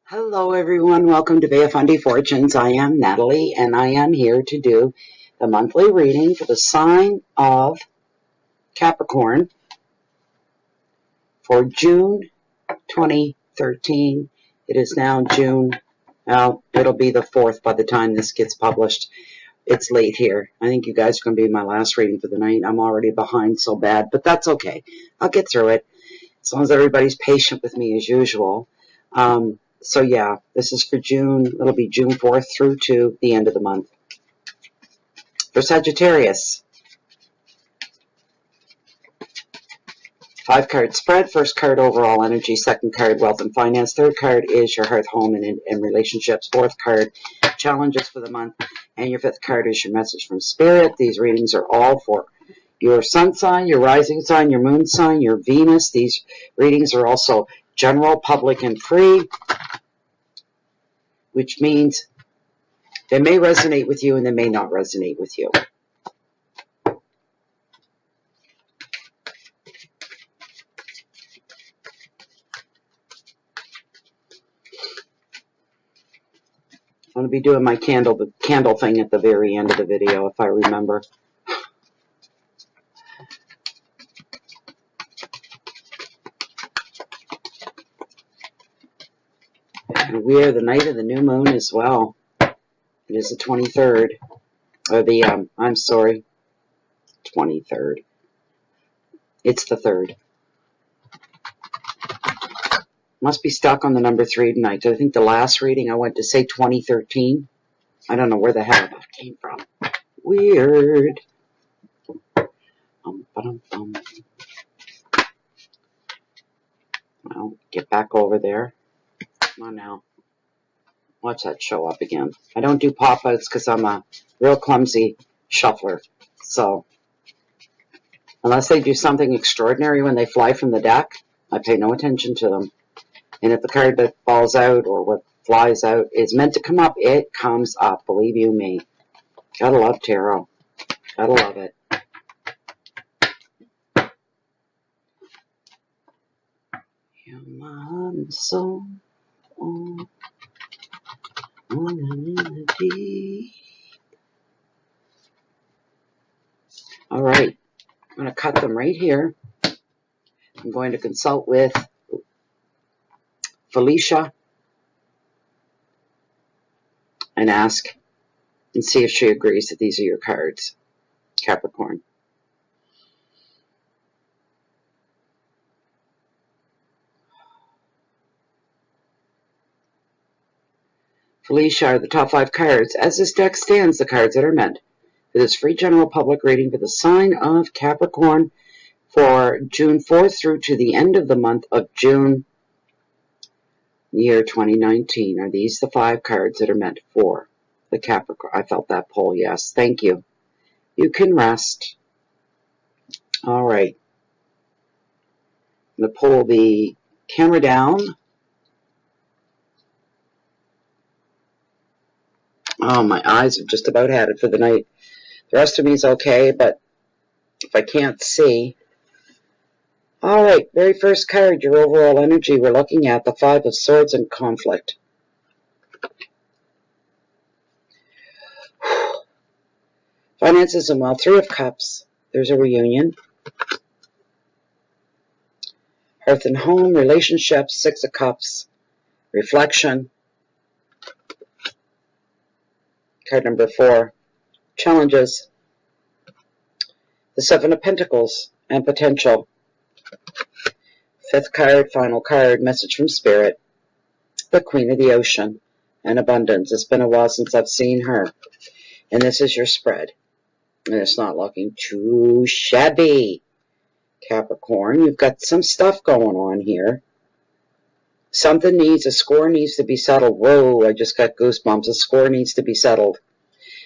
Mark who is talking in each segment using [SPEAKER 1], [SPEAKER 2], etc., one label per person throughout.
[SPEAKER 1] Hello everyone, welcome to Beafundi Fortunes. I am Natalie and I am here to do the monthly reading for the sign of Capricorn for June 2013. It is now June, well, it'll be the 4th by the time this gets published. It's late here. I think you guys are going to be my last reading for the night. I'm already behind so bad, but that's okay. I'll get through it as long as everybody's patient with me as usual. So yeah, this is for June. It'll be June 4th through to the end of the month. For Sagittarius, 5-card spread. First card, overall energy. Second card, wealth and finance. Third card is your hearth, home, and relationships. Fourth card, challenges for the month. And your fifth card is your message from spirit. These readings are all for your sun sign, your rising sign, your moon sign, your Venus. These readings are also general, public, and free, which means they may resonate with you and they may not resonate with you. I'm going to be doing my candle thing at the very end of the video, if I remember. And we are the night of the new moon as well. It is the 23rd. Or the, I'm sorry, 23rd. It's the 3rd. Must be stuck on the number 3 tonight. I think the last reading I went to say 2013. I don't know where the hell that came from. Weird. Well, get back over there. Come on now. Watch that show up again. I don't do pop-outs because I'm a real clumsy shuffler. So, unless they do something extraordinary when they fly from the deck, I pay no attention to them. And if the card that falls out or what flies out is meant to come up, it comes up. Believe you me. Gotta love tarot. Gotta love it. You're my heart and soul. All right, I'm going to cut them right here. I'm going to consult with Felicia and ask and see if she agrees that these are your cards, Capricorn. Felicia are the top 5 cards. As this deck stands, the cards that are meant for this free general public reading for the sign of Capricorn for June 4th through to the end of the month of June, year 2019. Are these the 5 cards that are meant for the Capricorn? I felt that pull, yes. Thank you. You can rest. All right. I'm going to pull the camera down. Oh, my eyes have just about had it for the night. The rest of me is okay, but if I can't see. All right, very first card, your overall energy. We're looking at the 5 of Swords and conflict. Finances and wealth. 3 of Cups. There's a reunion. Hearth and home, relationships. 6 of Cups. Reflection. Card number 4, challenges. The 7 of Pentacles and potential. 5th card, final card, message from spirit. The Queen of the Ocean and abundance. It's been a while since I've seen her. And this is your spread. And it's not looking too shabby, Capricorn. You've got some stuff going on here. A score needs to be settled. Whoa, I just got goosebumps. A score needs to be settled.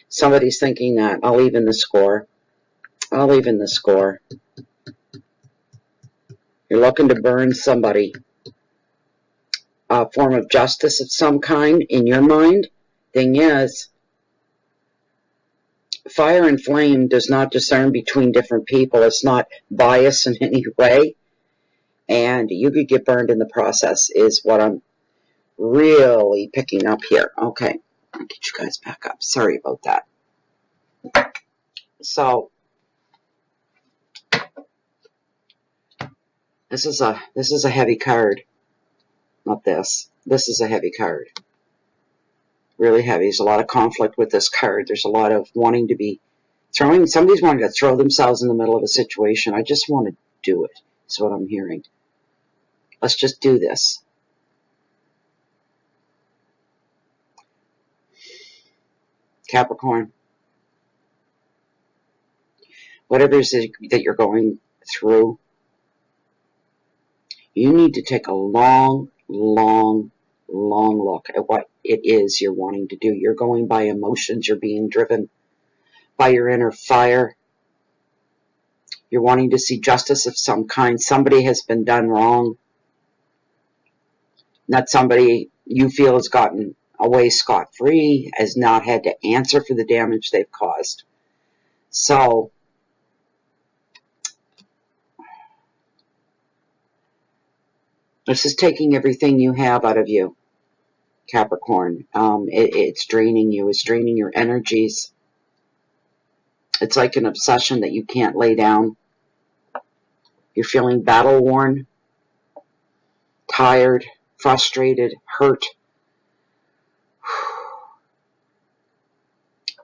[SPEAKER 1] Somebody's thinking that. I'll even the score. I'll even the score. You're looking to burn somebody. A form of justice of some kind in your mind. Thing is, fire and flame does not discern between different people. It's not biased in any way. And you could get burned in the process is what I'm really picking up here. Okay, I'll get you guys back up. Sorry about that. So this is a heavy card. Not this. This is a heavy card. Really heavy. There's a lot of conflict with this card. There's a lot of wanting to be throwing. Somebody's wanting to throw themselves in the middle of a situation. I just want to do it. That's what I'm hearing. Let's just do this. Capricorn. Whatever it is that you're going through, you need to take a long look at what it is you're wanting to do. You're going by emotions. You're being driven by your inner fire. You're wanting to see justice of some kind. Somebody has been done wrong. Not somebody you feel has gotten away scot-free, has not had to answer for the damage they've caused. So this is taking everything you have out of you, Capricorn. It's draining you. It's draining your energies. It's like an obsession that you can't lay down. You're feeling battle-worn, tired, frustrated, hurt.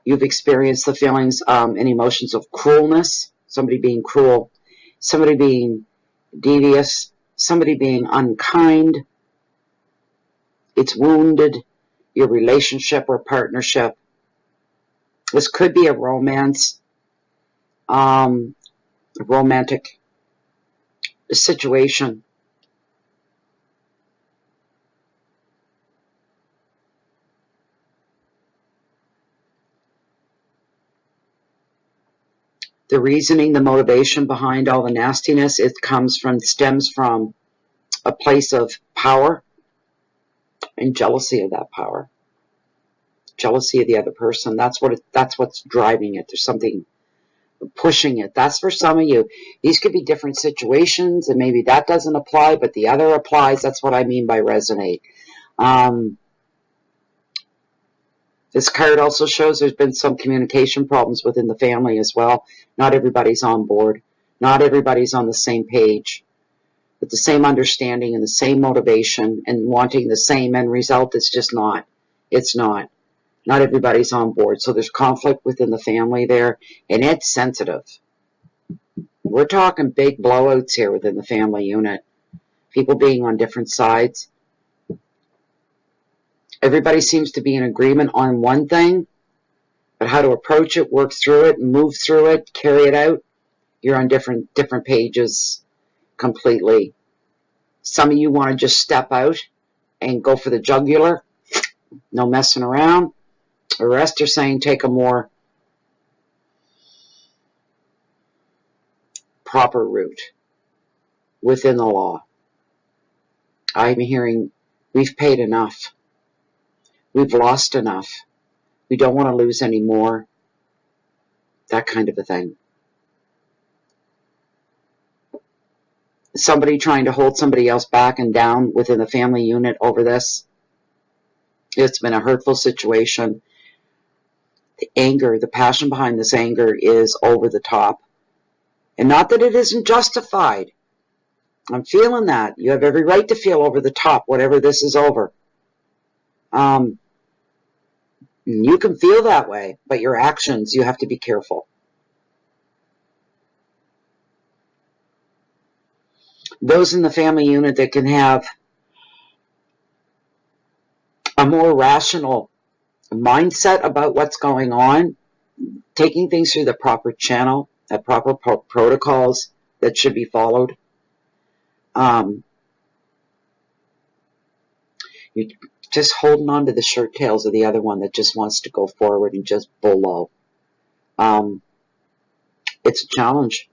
[SPEAKER 1] You've experienced the feelings and emotions of cruelness, somebody being cruel, somebody being devious, somebody being unkind. It's wounded your relationship or partnership. This could be a romance, a romantic situation. The reasoning, the motivation behind all the nastiness, it stems from a place of power and jealousy of that power. Jealousy of the other person. That's what's driving it. There's something pushing it. That's for some of you. These could be different situations, and maybe that doesn't apply, but the other applies. That's what I mean by resonate. This card also shows there's been some communication problems within the family as well. Not everybody's on board. Not everybody's on the same page. With the same understanding and the same motivation and wanting the same end result. It's just not. It's not. Not everybody's on board. So there's conflict within the family there, and it's sensitive. We're talking big blowouts here within the family unit. People being on different sides. Everybody seems to be in agreement on one thing, but how to approach it, work through it, move through it, carry it out, you're on different pages completely. Some of you want to just step out and go for the jugular, no messing around. The rest are saying take a more proper route within the law. I'm hearing we've paid enough. We've lost enough. We don't want to lose any more. That kind of a thing. Somebody trying to hold somebody else back and down within the family unit over this. It's been a hurtful situation. The anger, the passion behind this anger is over the top. And not that it isn't justified. I'm feeling that. You have every right to feel over the top, whatever this is over. You can feel that way, but your actions, you have to be careful. Those in the family unit that can have a more rational mindset about what's going on, taking things through the proper channel, the proper protocols that should be followed. You're just holding on to the shirt tails of the other one that just wants to go forward and just blow. It's a challenge.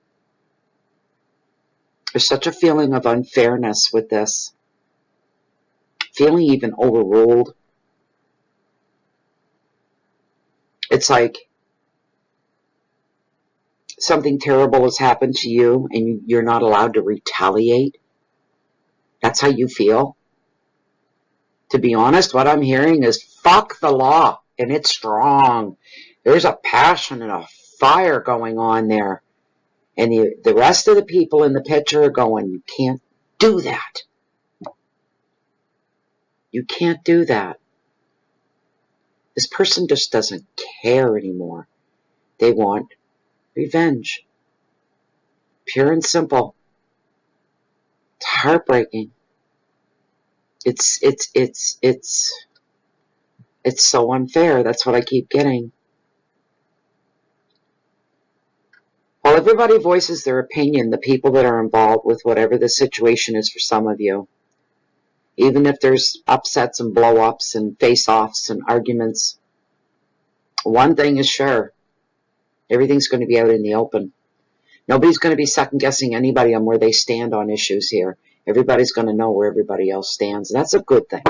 [SPEAKER 1] There's such a feeling of unfairness with this. Feeling even overruled. It's like something terrible has happened to you and you're not allowed to retaliate. That's how you feel. To be honest, what I'm hearing is fuck the law, and it's strong. There's a passion and a fire going on there. And the rest of the people in the picture are going, you can't do that. You can't do that. This person just doesn't care anymore. They want revenge. Pure and simple. It's heartbreaking. It's so unfair. That's what I keep getting. While everybody voices their opinion, the people that are involved with whatever the situation is for some of you, even if there's upsets and blow-ups and face-offs and arguments, one thing is sure, everything's going to be out in the open. Nobody's going to be second-guessing anybody on where they stand on issues here. Everybody's going to know where everybody else stands, and that's a good thing.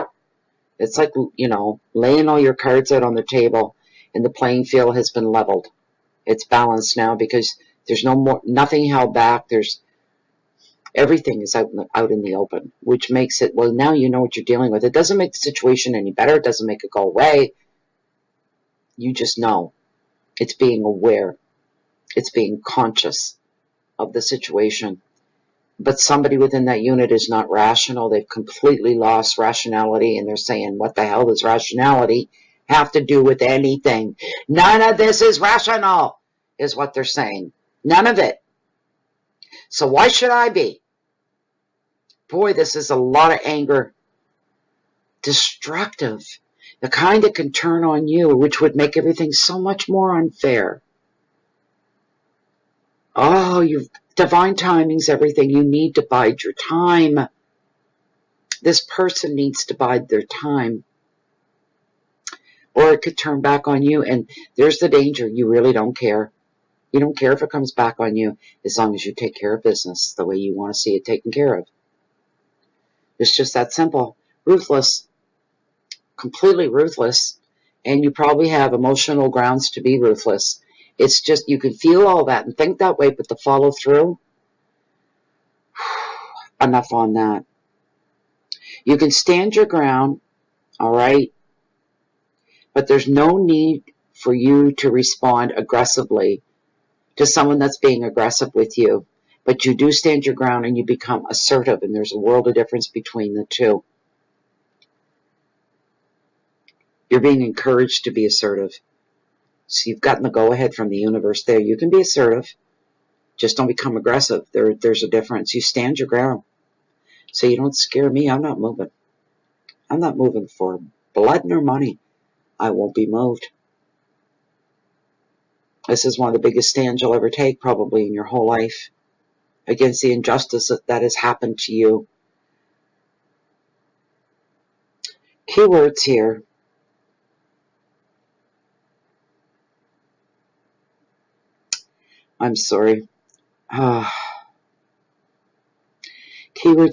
[SPEAKER 1] It's like, you know, laying all your cards out on the table, and the playing field has been leveled. It's balanced now because there's nothing held back. Everything is out in the open, which makes it, well, now you know what you're dealing with. It doesn't make the situation any better. It doesn't make it go away. You just know. It's being aware. It's being conscious of the situation. But somebody within that unit is not rational. They've completely lost rationality, and they're saying, what the hell does rationality have to do with anything? None of this is rational, is what they're saying. None of it. So why should I be? Boy, this is a lot of anger. Destructive. The kind that can turn on you, which would make everything so much more unfair. Oh, divine timing's everything. You need to bide your time. This person needs to bide their time. Or it could turn back on you, and there's the danger. You really don't care. You don't care if it comes back on you, as long as you take care of business the way you want to see it taken care of. It's just that simple. Ruthless. Completely ruthless. And you probably have emotional grounds to be ruthless. It's just, you can feel all that and think that way, but the follow through, enough on that. You can stand your ground, all right? But there's no need for you to respond aggressively to someone that's being aggressive with you. But you do stand your ground and you become assertive, and there's a world of difference between the two. You're being encouraged to be assertive. So you've gotten the go-ahead from the universe there. You can be assertive. Just don't become aggressive. There's a difference. You stand your ground. So you don't scare me. I'm not moving. I'm not moving for blood nor money. I won't be moved. This is one of the biggest stands you'll ever take, probably, in your whole life, against the injustice that has happened to you. Keywords here. I'm sorry. Keywords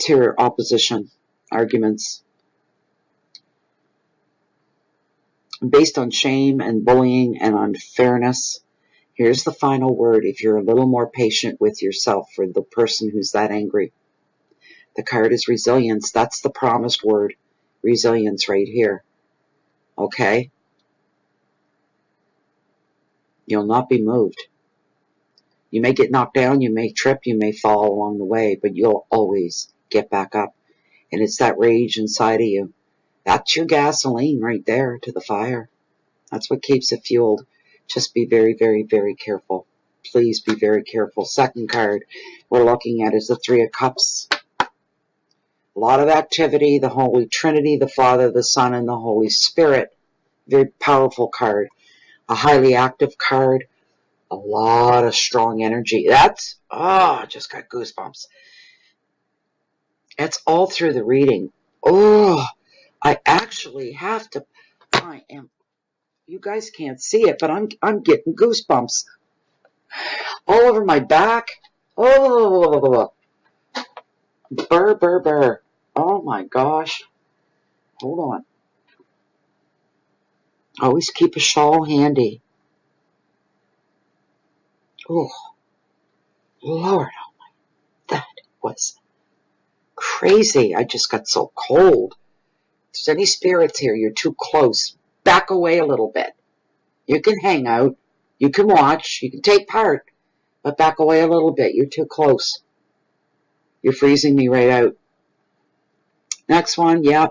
[SPEAKER 1] here are opposition, arguments. Based on shame and bullying and unfairness. Here's the final word if you're a little more patient with yourself for the person who's that angry. The card is resilience. That's the promised word. Resilience right here. Okay? You'll not be moved. You may get knocked down, you may trip, you may fall along the way, but you'll always get back up. And it's that rage inside of you. That's your gasoline right there to the fire. That's what keeps it fueled. Just be very, very, very careful. Please be very careful. Second card we're looking at is the Three of Cups. A lot of activity, the Holy Trinity, the Father, the Son, and the Holy Spirit. Very powerful card. A highly active card. A lot of strong energy. That's, I just got goosebumps. It's all through the reading. I actually have to, you guys can't see it, but I'm getting goosebumps. All over my back. Oh, burr, burr, burr. Oh my gosh. Hold on. Always keep a shawl handy. Oh, Lord, that was crazy. I just got so cold. If there's any spirits here, you're too close. Back away a little bit. You can hang out. You can watch. You can take part. But back away a little bit. You're too close. You're freezing me right out. Next one, yeah.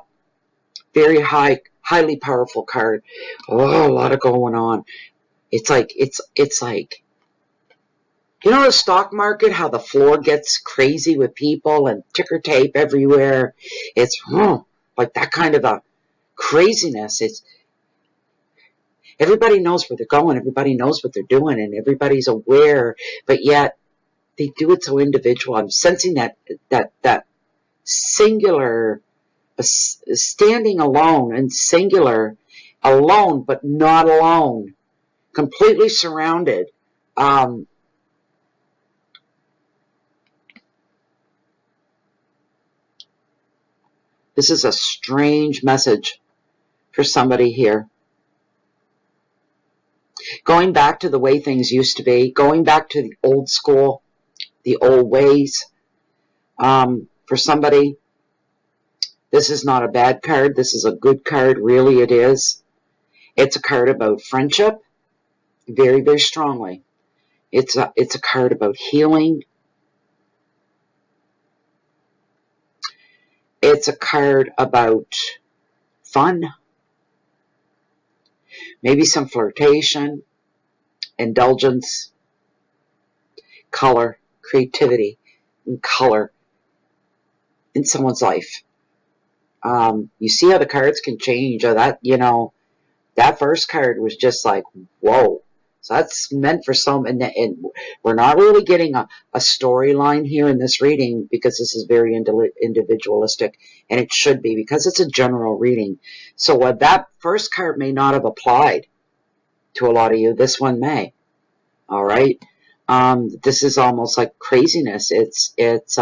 [SPEAKER 1] Very highly powerful card. Oh, a lot of going on. It's like, you know the stock market, how the floor gets crazy with people and ticker tape everywhere? It's like that kind of a craziness. It's everybody knows where they're going, everybody knows what they're doing, and everybody's aware, but yet they do it so individual. I'm sensing that singular, standing alone and singular, alone but not alone, completely surrounded. This is a strange message for somebody here. Going back to the way things used to be, going back to the old school, the old ways. For somebody, this is not a bad card. This is a good card. Really, it is. It's a card about friendship, very, very strongly. It's a card about healing. It's a card about fun, maybe some flirtation, indulgence, color, creativity, and color in someone's life. You see how the cards can change. That first card was just like, whoa. So that's meant for some, and we're not really getting a storyline here in this reading because this is very individualistic, and it should be because it's a general reading. So what that first card may not have applied to a lot of you, this one may. All right. This is almost like craziness. It's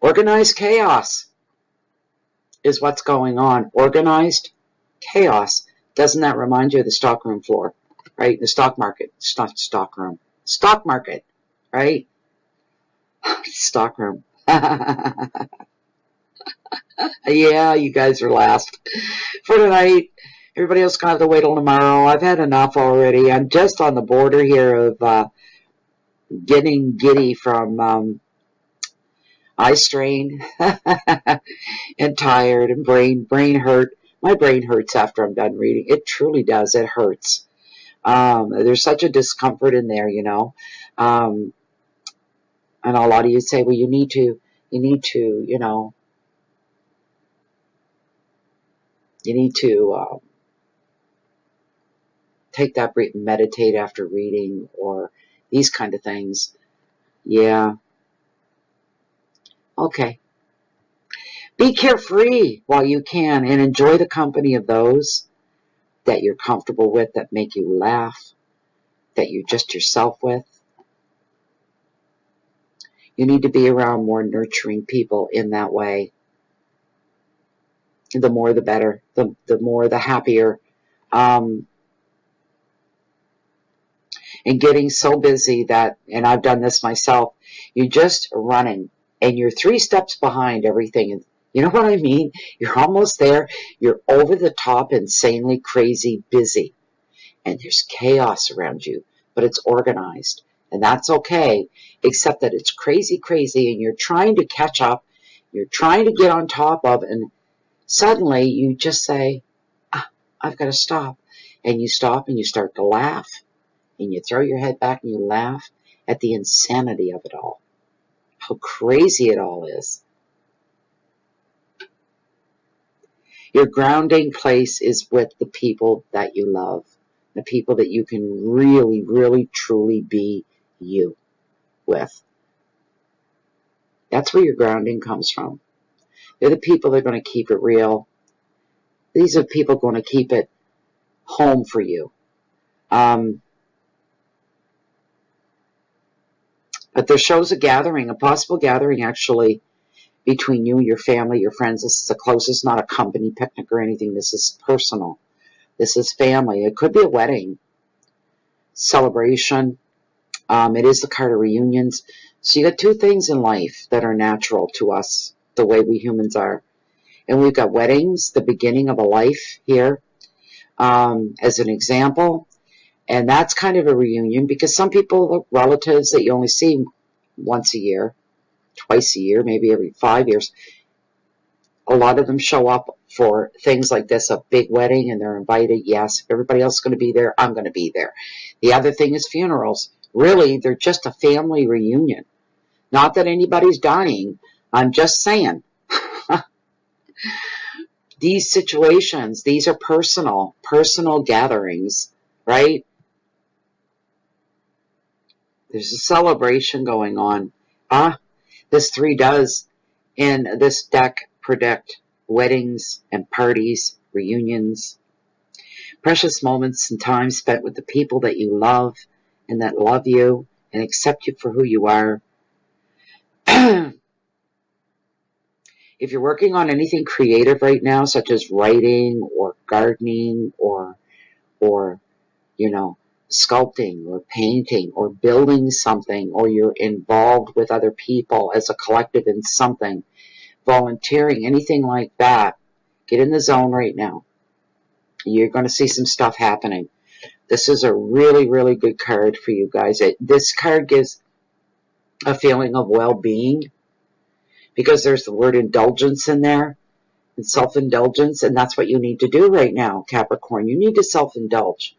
[SPEAKER 1] organized chaos is what's going on. Organized chaos. Doesn't that remind you of the stockroom floor, right? The stock market. Stockroom. Stock market, right? Stockroom. Yeah, you guys are last for tonight. Everybody else gonna have to wait till tomorrow. I've had enough already. I'm just on the border here of getting giddy from eye strain and tired and brain hurt. My brain hurts after I'm done reading. It truly does. It hurts. There's such a discomfort in there, and a lot of you say, well, you need to, take that break and meditate after reading or these kind of things. Yeah. Okay. Be carefree while you can and enjoy the company of those that you're comfortable with, that make you laugh, that you're just yourself with. You need to be around more nurturing people in that way. The more the better, the more the happier. And getting so busy that, and I've done this myself, you're just running and you're 3 steps behind everything. You know what I mean? You're almost there. You're over the top, insanely crazy busy. And there's chaos around you, but it's organized. And that's okay, except that it's crazy, and you're trying to catch up. You're trying to get on top of, and suddenly you just say, I've got to stop. And you stop and you start to laugh. And you throw your head back and you laugh at the insanity of it all. How crazy it all is. Your grounding place is with the people that you love. The people that you can really, really, truly be you with. That's where your grounding comes from. They're the people that are going to keep it real. These are people going to keep it home for you. But there shows a gathering, a possible gathering actually, between you and your family, your friends. This is the closest, not a company picnic or anything. This is personal. This is family. It could be a wedding, celebration. It is the card of reunions. So you got 2 things in life that are natural to us, the way we humans are. And we've got weddings, the beginning of a life here, as an example. And that's kind of a reunion because some people, relatives that you only see once a year, twice a year, maybe every 5 years, a lot of them show up for things like this, a big wedding, and they're invited. Yes, if everybody else is going to be there, I'm going to be there. The other thing is funerals. Really, they're just a family reunion. Not that anybody's dying. I'm just saying. These situations, these are personal gatherings, right? There's a celebration going on. This 3 does in this deck predict weddings and parties, reunions, precious moments and time spent with the people that you love and that love you and accept you for who you are. If you're working on anything creative right now, such as writing or gardening or sculpting or painting or building something, or you're involved with other people as a collective in something, volunteering, anything like that, get in the zone right now. You're going to see some stuff happening. This is a really, really good card for you guys. This card gives a feeling of well-being because there's the word indulgence in there and self-indulgence, and that's what you need to do right now, Capricorn. You need to self-indulge.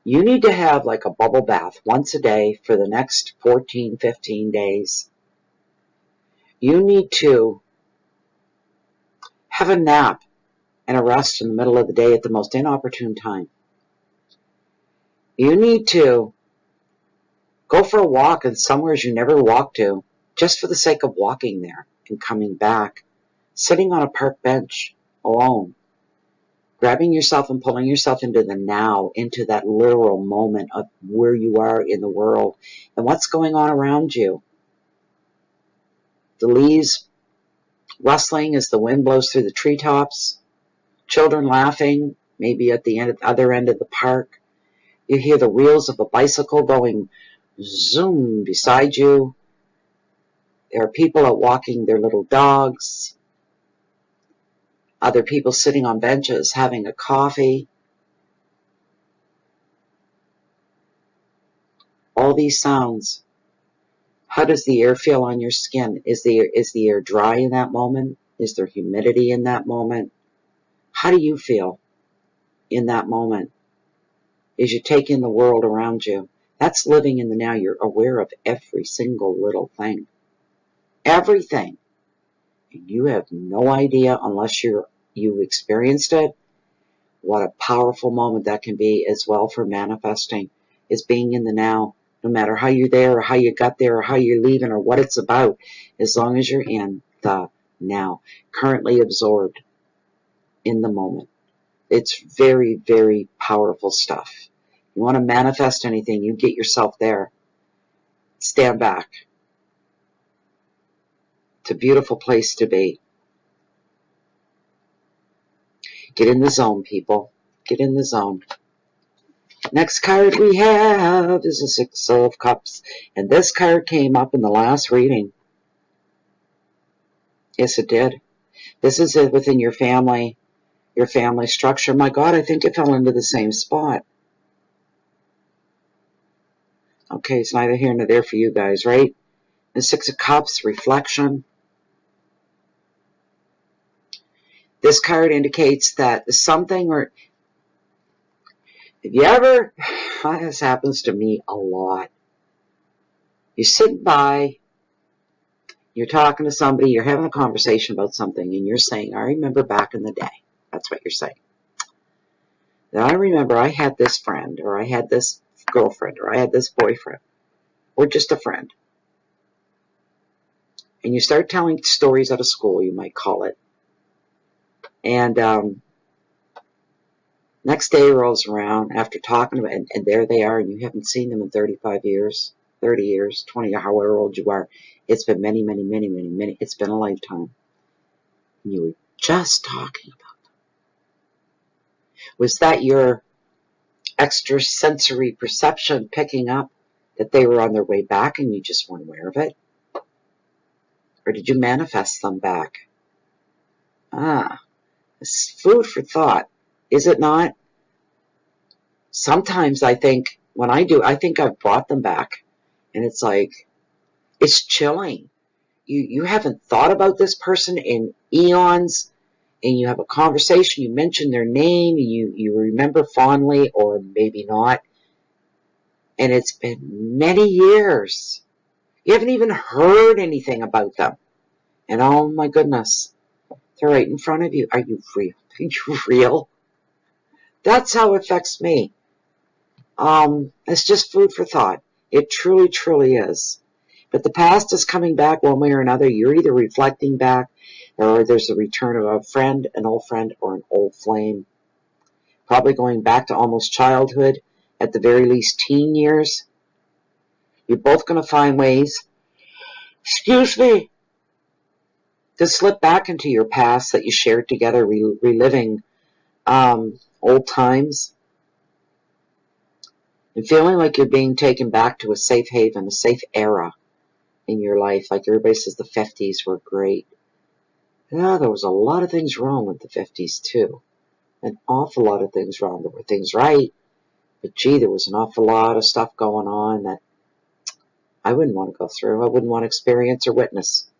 [SPEAKER 1] You need to have like a bubble bath once a day for the next 14, 15 days. You need to have a nap and a rest in the middle of the day at the most inopportune time. You need to go for a walk in somewhere you never walked to, just for the sake of walking there and coming back. Sitting on a park bench alone, grabbing yourself and pulling yourself into the now, into that literal moment of where you are in the world and what's going on around you. The leaves rustling as the wind blows through the treetops, children laughing, maybe at the other end of the park. You hear the wheels of a bicycle going zoom beside you. There are people out walking their little dogs. Other people sitting on benches having a coffee. All these sounds. How does the air feel on your skin? Is the air dry in that moment? Is there humidity in that moment? How do you feel in that moment as you take in the world around you? That's living in the now. You're aware of every single little thing. Everything. And you have no idea, unless you've experienced it, what a powerful moment that can be as well for manifesting, is being in the now. No matter how you're there or how you got there or how you're leaving or what it's about, as long as you're in the now, currently absorbed in the moment. It's very, very powerful stuff. You want to manifest anything, you get yourself there. Stand back. It's a beautiful place to be. Get in the zone, people. Get in the zone. Next card we have is the 6 of Cups. And this card came up in the last reading. Yes, it did. This is it within your family structure. My God, I think it fell into the same spot. Okay, it's neither here nor there for you guys, right? The 6 of Cups, reflection. This card indicates that something, or if you ever, this happens to me a lot. You're sitting by, you're talking to somebody, you're having a conversation about something, and you're saying, I remember back in the day. That's what you're saying. That I remember I had this friend, or I had this girlfriend, or I had this boyfriend, or just a friend. And you start telling stories out of school, you might call it. And next day rolls around after talking about it, and there they are, and you haven't seen them in 35 years, 30 years, 20, however old you are. It's been many, many, many, many, many. It's been a lifetime. And you were just talking about them. Was that your extrasensory perception picking up that they were on their way back and you just weren't aware of it? Or did you manifest them back? It's food for thought, is it not? Sometimes I think, when I do, I think I've brought them back. And it's like, it's chilling. You haven't thought about this person in eons, and you have a conversation, you mention their name, you remember fondly, or maybe not, and it's been many years. You haven't even heard anything about them. And oh my goodness, they're right in front of you. Are you real? Are you real? That's how it affects me. It's just food for thought. It truly, truly is. But the past is coming back one way or another. You're either reflecting back, or there's a return of a friend, an old friend, or an old flame. Probably going back to almost childhood, at the very least teen years. You're both going to find ways, excuse me, to slip back into your past that you shared together, reliving old times, and feeling like you're being taken back to a safe haven, a safe era in your life. Like everybody says the 50s were great. Yeah, there was a lot of things wrong with the 50s too. An awful lot of things wrong. There were things right, but gee, there was an awful lot of stuff going on that I wouldn't want to go through. I wouldn't want to experience or witness.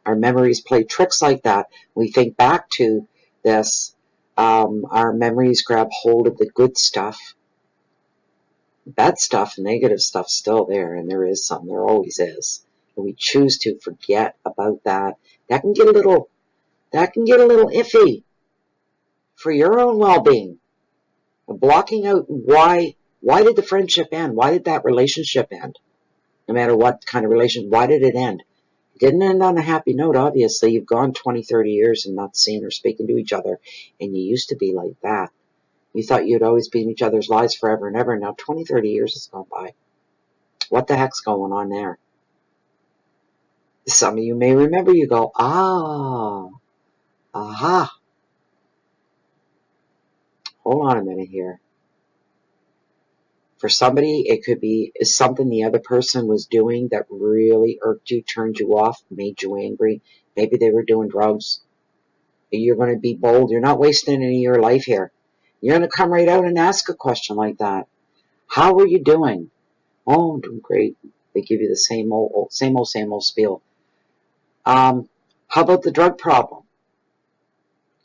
[SPEAKER 1] Our memories play tricks like that. We think back to this. Our memories grab hold of the good stuff. Bad stuff, negative stuff, still there, and there is some. There always is. And we choose to forget about that. That can get a little iffy for your own well-being. Blocking out why did the friendship end? Why did that relationship end? No matter what kind of relation, why did it end? It didn't end on a happy note, obviously. You've gone 20, 30 years and not seen or speaking to each other, and you used to be like that. You thought you'd always be in each other's lives forever and ever. Now 20, 30 years has gone by. What the heck's going on there? Some of you may remember, you go, aha. Hold on a minute here. For somebody, it could be something the other person was doing that really irked you, turned you off, made you angry. Maybe they were doing drugs. You're going to be bold. You're not wasting any of your life here. You're going to come right out and ask a question like that. How are you doing? Oh, I'm doing great. They give you the same old spiel. How about the drug problem?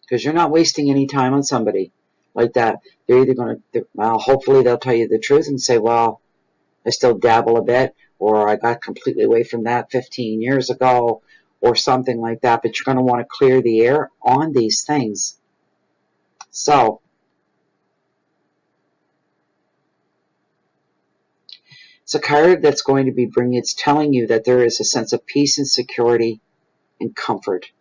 [SPEAKER 1] Because you're not wasting any time on somebody like that. They're either going to, well, hopefully they'll tell you the truth and say, well, I still dabble a bit, or I got completely away from that 15 years ago, or something like that. But you're going to want to clear the air on these things. So, it's a card that's going to be it's telling you that there is a sense of peace and security and comfort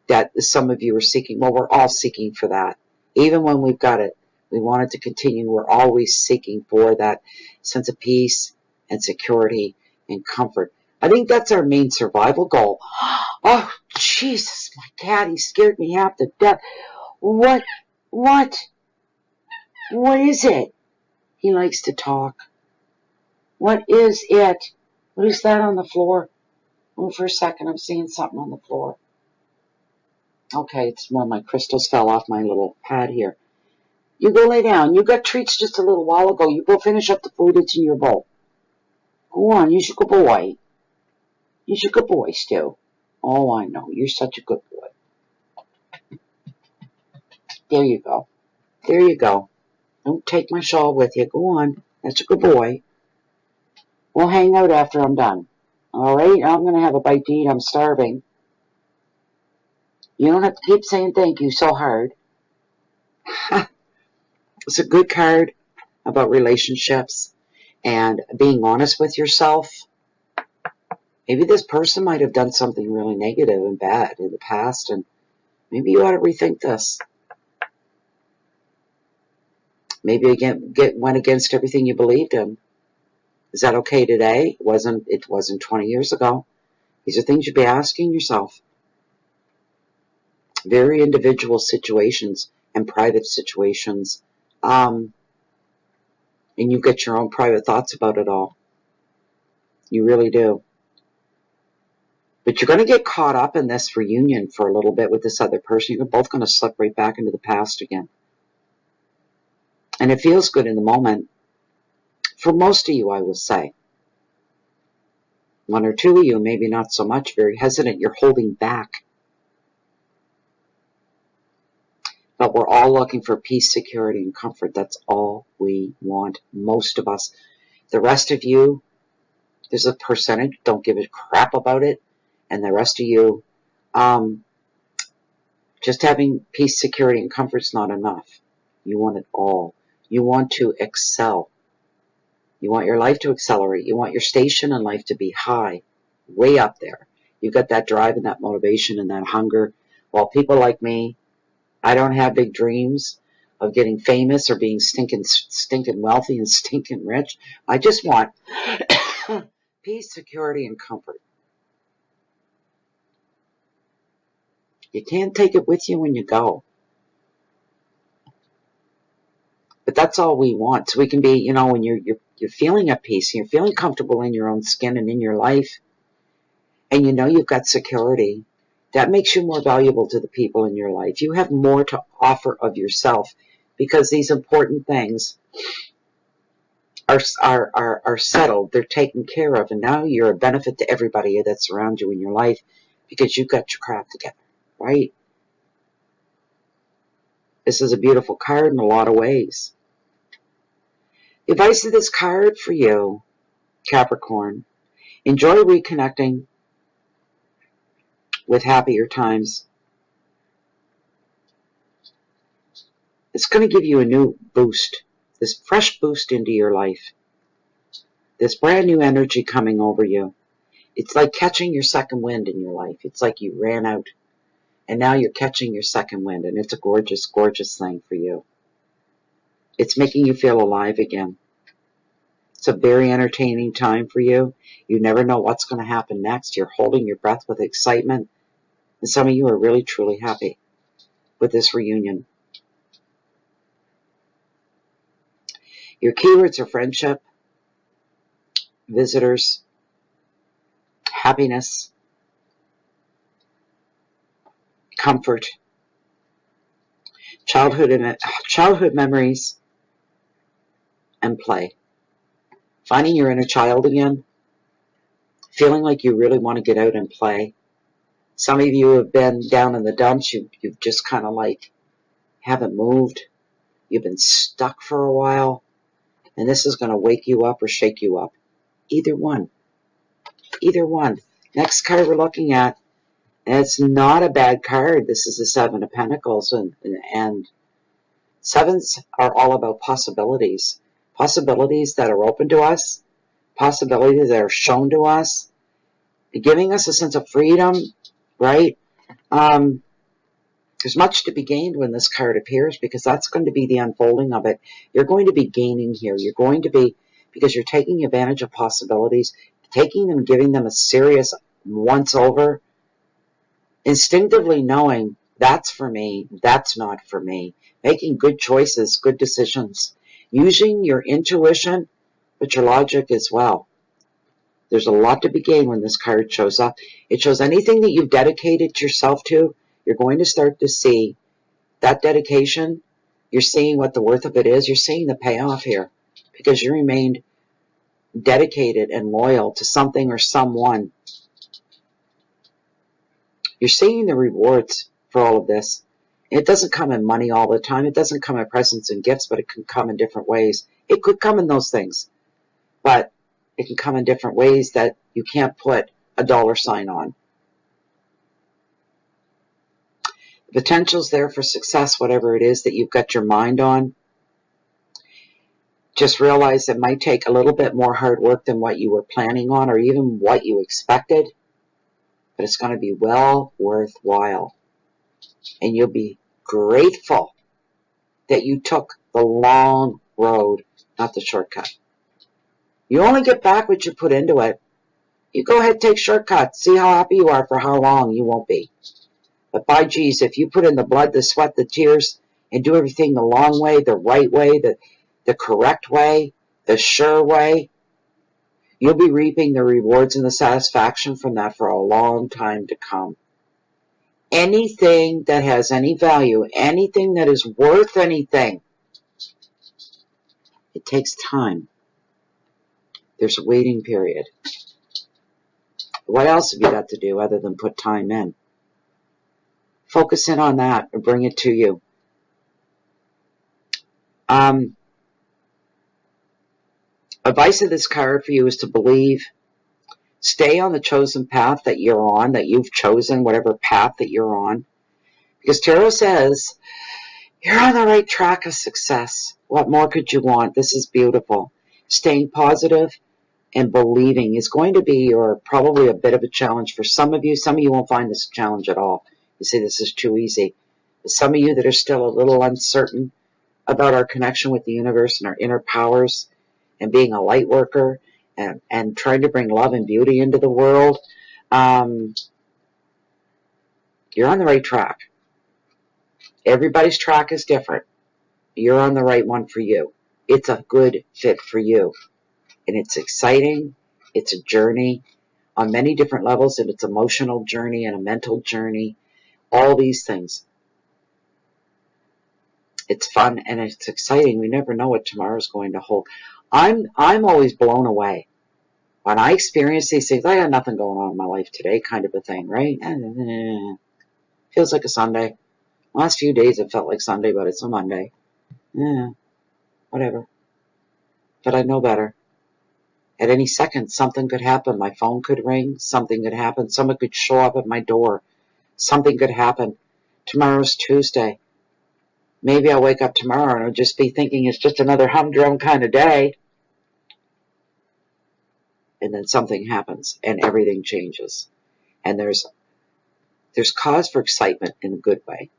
[SPEAKER 1] that some of you are seeking. Well, we're all seeking for that. Even when we've got it, we want it to continue. We're always seeking for that sense of peace and security and comfort. I think that's our main survival goal. Oh, Jesus, my cat, he scared me half to death. What is it? He likes to talk. What is it? What is that on the floor? Oh, for a second, I'm seeing something on the floor. Okay, it's one of my crystals fell off my little pad here. You go lay down. You got treats just a little while ago. You go finish up the food that's in your bowl. Go on, you're a good boy. You're a good boy, Stu. Oh, I know. You're such a good boy. There you go. There you go. Don't take my shawl with you. Go on. That's a good boy. We'll hang out after I'm done. All right? I'm going to have a bite to eat. I'm starving. You don't have to keep saying thank you so hard. It's a good card about relationships and being honest with yourself. Maybe this person might have done something really negative and bad in the past, and maybe you ought to rethink this. Maybe again went against everything you believed in. Is that okay today? It wasn't 20 years ago. These are things you'd be asking yourself. Very individual situations and private situations. And you get your own private thoughts about it all. You really do. But you're going to get caught up in this reunion for a little bit with this other person. You're both going to slip right back into the past again. And it feels good in the moment. For most of you, I will say. One or two of you, maybe not so much, very hesitant. You're holding back. But we're all looking for peace, security, and comfort. That's all we want, most of us. The rest of you, there's a percentage, don't give a crap about it. And the rest of you, just having peace, security, and comfort is not enough. You want it all. You want to excel. You want your life to accelerate. You want your station in life to be high, way up there. You've got that drive and that motivation and that hunger. While people like me, I don't have big dreams of getting famous or being stinking wealthy and stinking rich. I just want peace, security, and comfort. You can't take it with you when you go. But that's all we want. So we can be, when you're feeling at peace, and you're feeling comfortable in your own skin and in your life, and you've got security, that makes you more valuable to the people in your life. You have more to offer of yourself because these important things are settled. They're taken care of. And now you're a benefit to everybody that surrounds you in your life because you've got your crap together, right? This is a beautiful card in a lot of ways. The advice of this card for you, Capricorn, enjoy reconnecting with happier times. It's going to give you a new boost, this fresh boost into your life, this brand new energy coming over you. It's like catching your second wind in your life. It's like you ran out and now you're catching your second wind, and it's a gorgeous, gorgeous thing for you. It's making you feel alive again. It's a very entertaining time for you. You never know what's going to happen next. You're holding your breath with excitement. And some of you are really, truly happy with this reunion. Your keywords are friendship, visitors, happiness, comfort, childhood memories, and play. Finding your inner child again, feeling like you really want to get out and play. Some of you have been down in the dumps. You've just kind of like haven't moved. You've been stuck for a while. And this is going to wake you up or shake you up. Either one. Either one. Next card we're looking at. And it's not a bad card. This is the Seven of Pentacles. And sevens are all about possibilities. Possibilities that are open to us. Possibilities that are shown to us. Giving us a sense of freedom. Right? There's much to be gained when this card appears because that's going to be the unfolding of it. You're going to be gaining here. You're going to be, because you're taking advantage of possibilities, taking them, giving them a serious once over, instinctively knowing that's for me, that's not for me, making good choices, good decisions, using your intuition, but your logic as well. There's a lot to be gained when this card shows up. It shows anything that you've dedicated yourself to, you're going to start to see that dedication. You're seeing what the worth of it is. You're seeing the payoff here because you remained dedicated and loyal to something or someone. You're seeing the rewards for all of this. It doesn't come in money all the time. It doesn't come in presents and gifts, but it can come in different ways. It could come in those things, but it can come in different ways that you can't put a dollar sign on. The potential's there for success, whatever it is that you've got your mind on. Just realize it might take a little bit more hard work than what you were planning on or even what you expected, but it's going to be well worthwhile. And you'll be grateful that you took the long road, not the shortcut. You only get back what you put into it. You go ahead, take shortcuts. See how happy you are for how long. You won't be. But by geez, if you put in the blood, the sweat, the tears, and do everything the long way, the right way, the correct way, the sure way, You'll be reaping the rewards and the satisfaction from that for a long time to come. Anything that has any value, anything that is worth anything, it takes time. There's a waiting period. What else have you got to do other than put time in? Focus in on that and bring it to you. Advice of this card for you is to believe. Stay on the chosen path that you're on, that you've chosen, whatever path that you're on. Because Tarot says, you're on the right track of success. What more could you want? This is beautiful. Staying positive and believing is going to be, or probably a bit of a challenge for some of you. Some of you won't find this a challenge at all. You say this is too easy. But some of you that are still a little uncertain about our connection with the universe and our inner powers and being a light worker and trying to bring love and beauty into the world, you're on the right track. Everybody's track is different. You're on the right one for you. It's a good fit for you. And it's exciting. It's a journey on many different levels, and it's an emotional journey and a mental journey. All these things. It's fun and it's exciting. We never know what tomorrow's going to hold. I'm always blown away. When I experience these things, I got nothing going on in my life today, kind of a thing, right? Feels like a Sunday. Last few days it felt like Sunday, but it's a Monday. Whatever. But I know better. At any second, something could happen. My phone could ring. Something could happen. Someone could show up at my door. Something could happen. Tomorrow's Tuesday. Maybe I'll wake up tomorrow and I'll just be thinking it's just another humdrum kind of day. And then something happens and everything changes. And there's cause for excitement in a good way.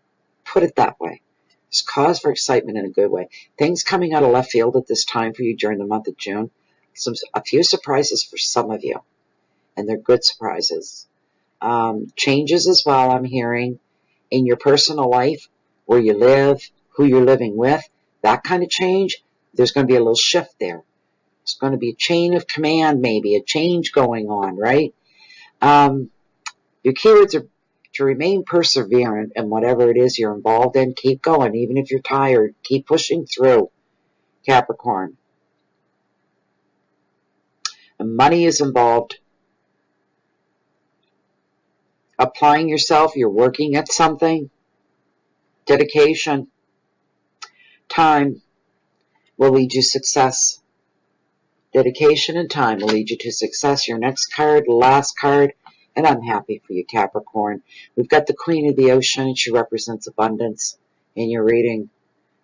[SPEAKER 1] Put it that way. There's cause for excitement in a good way. Things coming out of left field at this time for you during the month of June. A few surprises for some of you. And they're good surprises. Changes as well, I'm hearing, in your personal life, where you live, who you're living with, that kind of change. There's going to be a little shift there. There's going to be a chain of command, maybe, a change going on, right? Your keywords are to remain perseverant in whatever it is you're involved in. Keep going, even if you're tired. Keep pushing through, Capricorn. And money is involved. Applying yourself, you're working at something. Dedication. Time will lead you to success. Dedication and time will lead you to success. Your next card, last card, and I'm happy for you, Capricorn. We've got the Queen of the Ocean, and she represents abundance in your reading.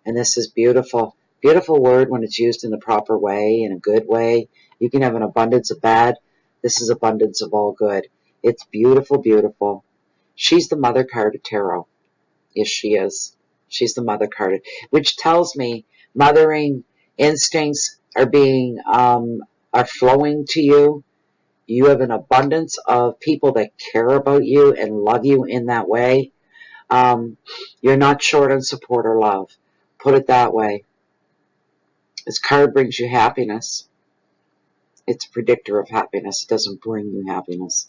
[SPEAKER 1] And this is beautiful. Beautiful word when it's used in the proper way, in a good way. You can have an abundance of bad. This is abundance of all good. It's beautiful, beautiful. She's the mother card of tarot. Yes, she is. She's the mother card, which tells me mothering instincts are flowing to you. You have an abundance of people that care about you and love you in that way. You're not short on support or love. Put it that way. This card brings you happiness. It's a predictor of happiness. It doesn't bring you happiness.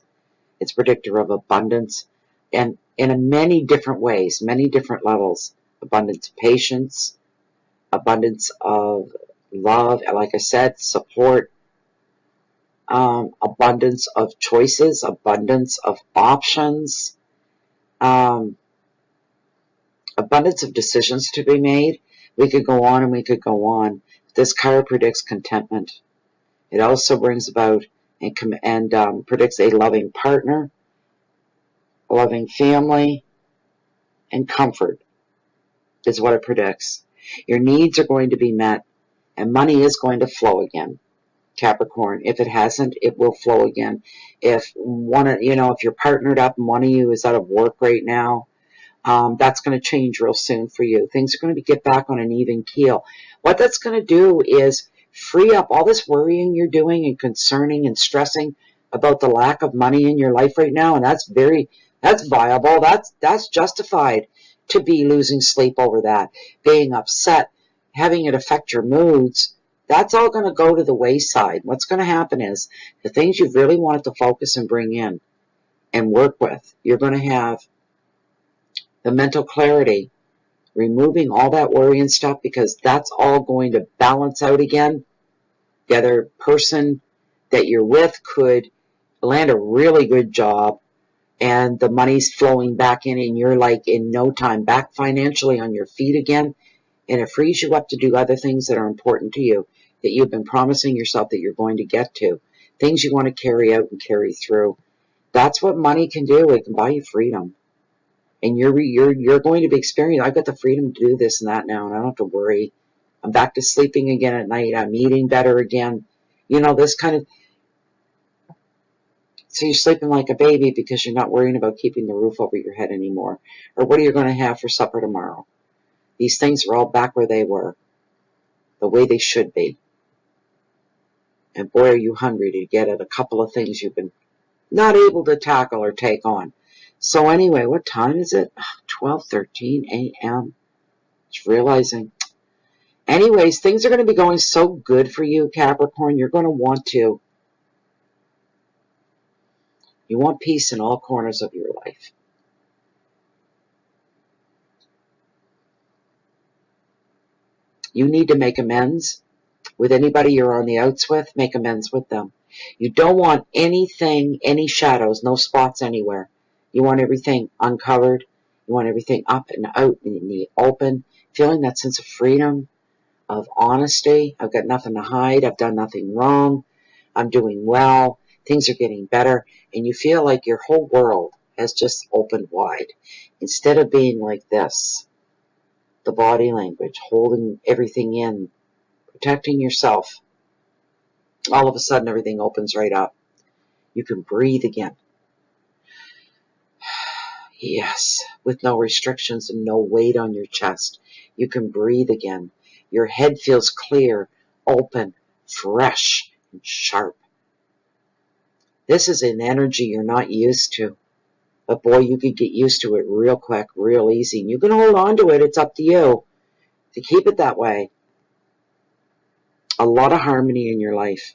[SPEAKER 1] It's a predictor of abundance, and in many different ways, many different levels. Abundance of patience, abundance of love, and like I said, support, abundance of choices, abundance of options, abundance of decisions to be made. We could go on and we could go on. This card predicts contentment. It also brings about and predicts a loving partner, a loving family, and comfort is what it predicts. Your needs are going to be met, and money is going to flow again, Capricorn. If it hasn't, it will flow again. If if you're partnered up and one of you is out of work right now, that's going to change real soon for you. Things are going to get back on an even keel. What that's going to do is free up all this worrying you're doing and concerning and stressing about the lack of money in your life right now, and that's viable. That's justified to be losing sleep over that, being upset, having it affect your moods. That's all going to go to the wayside. What's going to happen is the things you've really wanted to focus and bring in and work with, you're going to have the mental clarity, removing all that worry and stuff, because that's all going to balance out again. The other person that you're with could land a really good job and the money's flowing back in and you're like in no time back financially on your feet again, and it frees you up to do other things that are important to you, that you've been promising yourself that you're going to get to, things you want to carry out and carry through. That's what money can do. It can buy you freedom. And you're going to be experiencing, I've got the freedom to do this and that now, and I don't have to worry. I'm back to sleeping again at night. I'm eating better again. You know, this kind of, so you're sleeping like a baby because you're not worrying about keeping the roof over your head anymore. Or what are you going to have for supper tomorrow? These things are all back where they were, the way they should be. And boy, are you hungry to get at a couple of things you've been not able to tackle or take on. So anyway, what time is it? 12:13 a.m. Just realizing. Anyways, things are going to be going so good for you, Capricorn. You're going to want to. You want peace in all corners of your life. You need to make amends with anybody you're on the outs with. Make amends with them. You don't want anything, any shadows, no spots anywhere. You want everything uncovered. You want everything up and out in the open. Feeling that sense of freedom, of honesty. I've got nothing to hide. I've done nothing wrong. I'm doing well. Things are getting better. And you feel like your whole world has just opened wide. Instead of being like this, the body language, holding everything in, protecting yourself, all of a sudden everything opens right up. You can breathe again. Yes, with no restrictions and no weight on your chest. You can breathe again. Your head feels clear, open, fresh, and sharp. This is an energy you're not used to. But boy, you could get used to it real quick, real easy. And you can hold on to it. It's up to you to keep it that way. A lot of harmony in your life.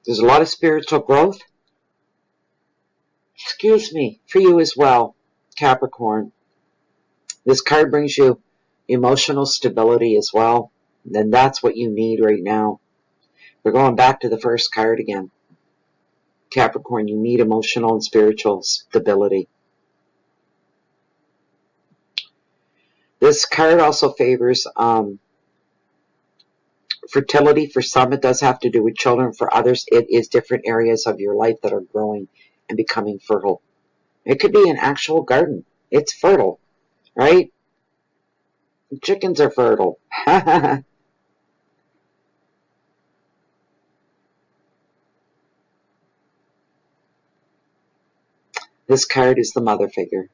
[SPEAKER 1] There's a lot of spiritual growth. Excuse me, for you as well, Capricorn. This card brings you emotional stability as well. And that's what you need right now. We're going back to the first card again. Capricorn, you need emotional and spiritual stability. This card also favors fertility. For some, it does have to do with children. For others, it is different areas of your life that are growing and becoming fertile. It could be an actual garden. It's fertile, right? Chickens are fertile. This card is the mother figure.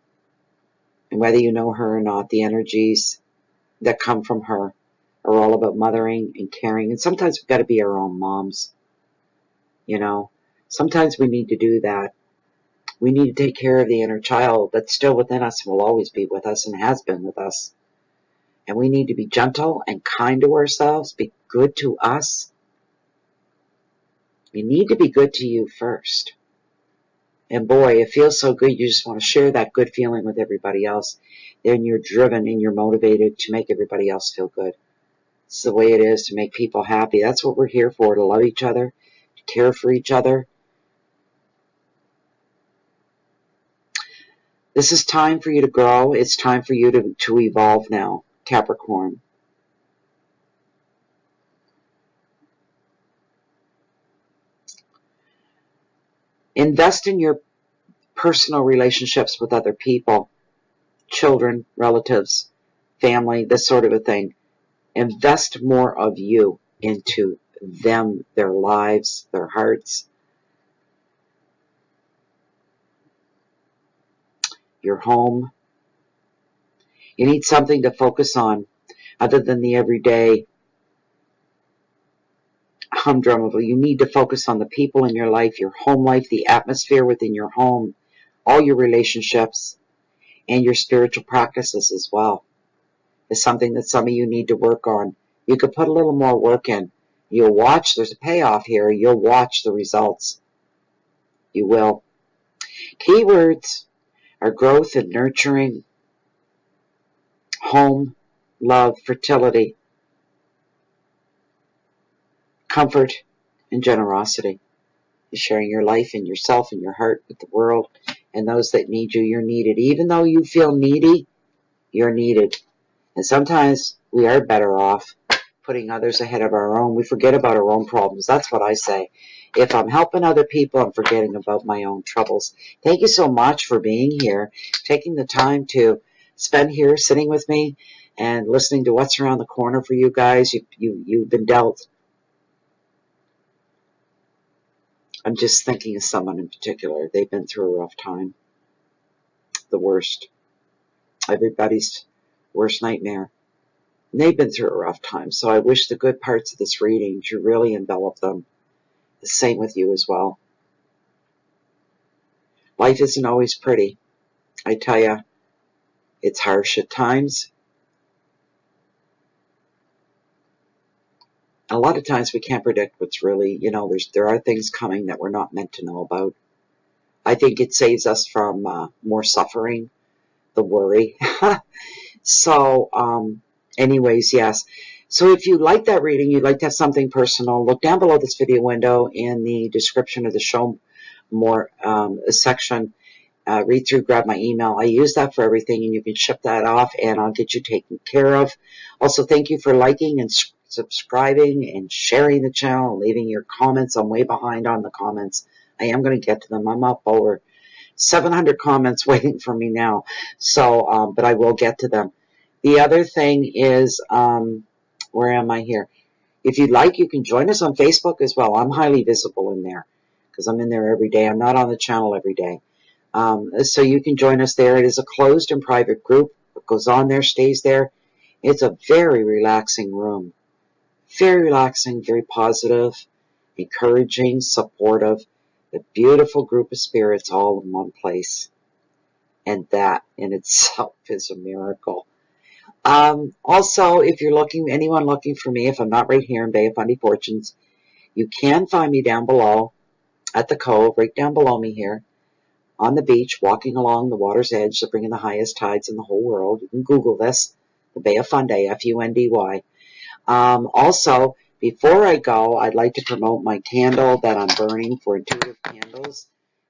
[SPEAKER 1] And whether you know her or not, the energies that come from her are all about mothering and caring. And sometimes we've got to be our own moms. You know, sometimes we need to do that. We need to take care of the inner child that's still within us and will always be with us and has been with us. And we need to be gentle and kind to ourselves, be good to us. You need to be good to you first. And boy, it feels so good. You just want to share that good feeling with everybody else. Then you're driven and you're motivated to make everybody else feel good. It's the way it is, to make people happy. That's what we're here for, to love each other, to care for each other. This is time for you to grow. It's time for you to evolve now, Capricorn. Invest in your personal relationships with other people, children, relatives, family, this sort of a thing. Invest more of you into them, their lives, their hearts, your home. You need something to focus on other than the everyday humdrum of it. You need to focus on the people in your life, your home life, the atmosphere within your home, all your relationships, and your spiritual practices as well. is something that some of you need to work on. You could put a little more work in. You'll watch, there's a payoff here. You'll watch the results. You will. Keywords are growth and nurturing, home, love, fertility, comfort, and generosity. You're sharing your life and yourself and your heart with the world, and those that need you, you're needed. Even though you feel needy, you're needed. And sometimes we are better off putting others ahead of our own. We forget about our own problems. That's what I say. If I'm helping other people, I'm forgetting about my own troubles. Thank you so much for being here, taking the time to spend here sitting with me and listening to what's around the corner for you guys. You've been dealt. I'm just thinking of someone in particular. They've been through a rough time. The worst. Everybody's worst nightmare. And they've been through a rough time. So I wish the good parts of this reading to really envelop them. The same with you as well. Life isn't always pretty. I tell you, it's harsh at times. A lot of times we can't predict what's really, there are things coming that we're not meant to know about. I think it saves us from more suffering, the worry. So, anyways, yes. So if you like that reading, you'd like to have something personal, look down below this video window in the description of the show more section. Read through, grab my email. I use that for everything, and you can ship that off, and I'll get you taken care of. Also, thank you for liking and subscribing and sharing the channel and leaving your comments. I'm way behind on the comments. I am going to get to them. I'm up over 700 comments waiting for me now. So, but I will get to them. The other thing is, where am I here? If you'd like, you can join us on Facebook as well. I'm highly visible in there because I'm in there every day. I'm not on the channel every day. So you can join us there. It is a closed and private group. What goes on there stays there. It's a very relaxing room. Very relaxing, very positive, encouraging, supportive. A beautiful group of spirits all in one place. And that in itself is a miracle. Also, if you're anyone looking for me, if I'm not right here in Bay of Fundy Fortunes, you can find me down below at the cove, right down below me here, on the beach, walking along the water's edge to bring in the highest tides in the whole world. You can Google this, the Bay of Fundy, F-U-N-D-Y. Also, before I go, I'd like to promote my candle that I'm burning for Intuitive Candles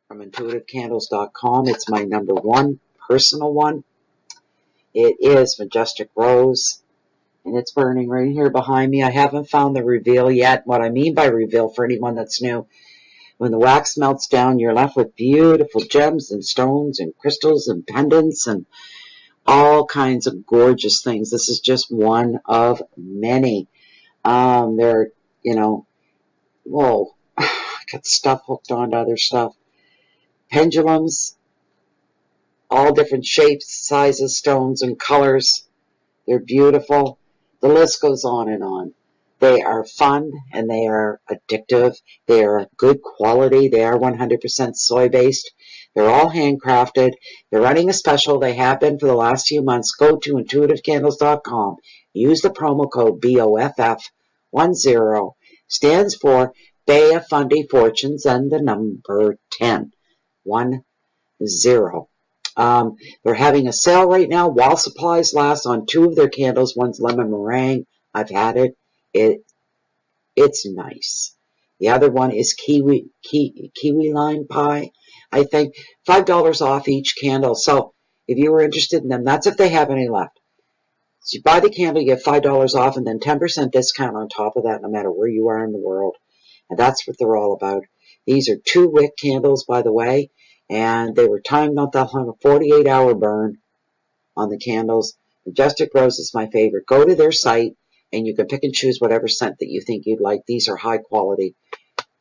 [SPEAKER 1] from intuitivecandles.com. It's my #1 personal one. It is Majestic Rose, and it's burning right here behind me. I haven't found the reveal yet. What I mean by reveal, for anyone that's new, when the wax melts down, you're left with beautiful gems and stones and crystals and pendants and all kinds of gorgeous things. This is just one of many. There are, whoa, I got stuff hooked onto other stuff. Pendulums, all different shapes, sizes, stones, and colors. They're beautiful. The list goes on and on. They are fun and they are addictive. They are good quality. They are 100% soy-based. They're all handcrafted. They're running a special. They have been for the last few months. Go to intuitivecandles.com. Use the promo code BOFF10. Stands for Bay of Fundy Fortunes and the number 10. 10. They're having a sale right now while supplies last on 2 of their candles. One's lemon meringue. I've had it. It's nice. The other one is kiwi lime pie. I think $5 off each candle. So if you were interested in them, that's if they have any left. So you buy the candle, you get $5 off, and then 10% discount on top of that, no matter where you are in the world. And that's what they're all about. These are 2-wick candles, by the way. And they were timed not that long, a 48-hour burn on the candles. Majestic Rose is my favorite. Go to their site, and you can pick and choose whatever scent that you think you'd like. These are high quality.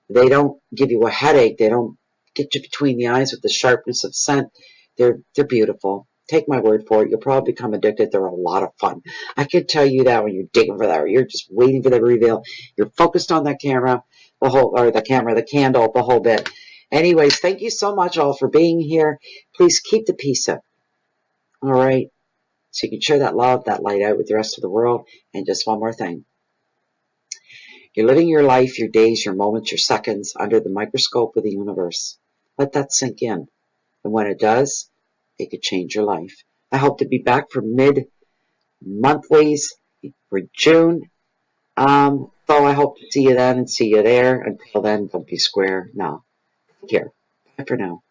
[SPEAKER 1] They don't give you a headache. They don't get you between the eyes with the sharpness of scent. They're beautiful. Take my word for it. You'll probably become addicted. They're a lot of fun. I can tell you that when you're digging for that, or you're just waiting for the reveal. You're focused on that camera, the candle, the whole bit. Anyways, thank you so much all for being here. Please keep the peace up. All right. so you can share that love, that light out with the rest of the world. And just one more thing. You're living your life, your days, your moments, your seconds under the microscope of the universe. Let that sink in. And when it does, it could change your life. I hope to be back for mid-monthlies for June. So I hope to see you then and see you there. Until then, don't be square. No. Take care. Bye for now.